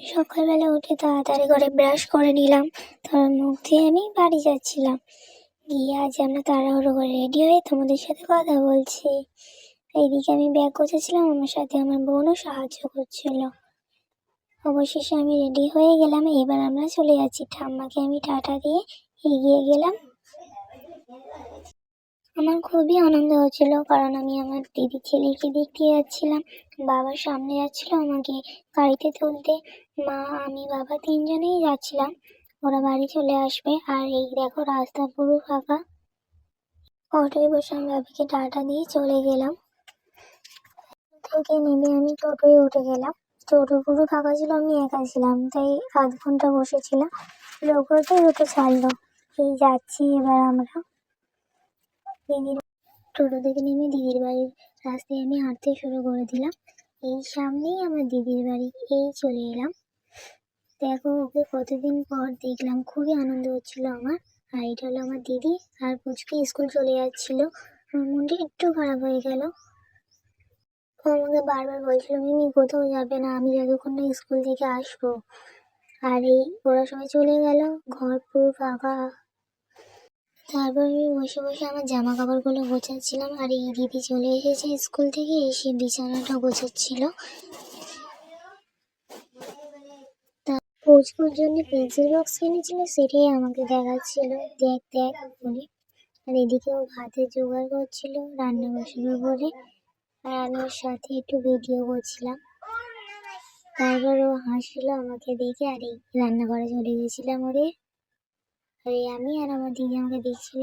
সকালবেলা উঠে তাড়াতাড়ি করে ব্রাশ করে নিলাম, তারপর মুখ ধুয়ে আমি বাড়ি যাচ্ছিলাম। গিয়ে আজ আমরা তাড়াহুড়ো করে রেডি হয়ে তোমাদের সাথে কথা বলছি। এইদিকে আমি ব্যাগ গোছাচ্ছিলাম, আমার সাথে আমার বোনও সাহায্য করছিল। অবশেষে আমি রেডি হয়ে গেলাম। এবার আমরা চলে যাচ্ছি। ঠাম্মাকে আমি টাটা দিয়ে এগিয়ে গেলাম। আমার খুবই আনন্দ হচ্ছিল, কারণ আমি আমার দিদির ছেলেকে দেখতে যাচ্ছিলাম। বাবার সামনে যাচ্ছিল আমাকে গাড়িতে তুলতে। মা, আমি, বাবা তিনজনেই যাচ্ছিলাম। ওরা বাড়ি চলে আসবে। আর এই দেখো রাস্তা পুরো ফাঁকা। অটোয় বসে আমি বাবাকে টাটা দিয়ে চলে গেলাম। থেকে নেমে আমি টোটোয় উঠে গেলাম। টোটো পুরো ফাঁকা ছিল, আমি একা ছিলাম, তাই আধ ঘন্টা বসেছিলাম। লোকটাই টোটো ছাড়লো। এই যাচ্ছি এবার আমরা দিদির টোটো থেকে নেমে দিদির বাড়ির রাস্তায় আমি হাঁটতে শুরু করে দিলাম। এই সামনেই আমার দিদির বাড়ি। এই চলে এলাম। দেখো ওকে কতদিন পর দেখলাম, খুবই আনন্দ হচ্ছিল আমার। আর এটা হলো আমার দিদি। আর পুচকে স্কুল চলে যাচ্ছিল। আমার মনটা একটু খারাপ হয়ে গেল। ও আমাকে বারবার বলছিল, মিমি কোথাও যাবে না, আমি যতক্ষণ না স্কুল থেকে আসবো। আর এই ওরা সবাই চলে গেল, ঘর পুরো ফাঁকা। তারপর আমি বসে বসে আমার জামা কাপড়গুলো গোছাচ্ছিলাম। আর এই দিদি চলে এসেছে স্কুল থেকে, এসে বিছানাটা গোছাচ্ছিল। পুচকুর জন্য পেন্সিল বক্স কিনেছিল, সেটাই আমাকে দেখাচ্ছিল, দেখ দেখ বলে। আর এদিকে ও ভাতের জোগাড় করছিল রান্না বসাবে বলে। আর আমি ওর সাথে একটু ভিডিও করছিলাম। তারপর ও হাসছিল আমাকে দেখে। আর এই রান্নাঘরে চলে গেছিলাম ওদের। আর আমি আর আমার দিদি আমাকে দেখছিল।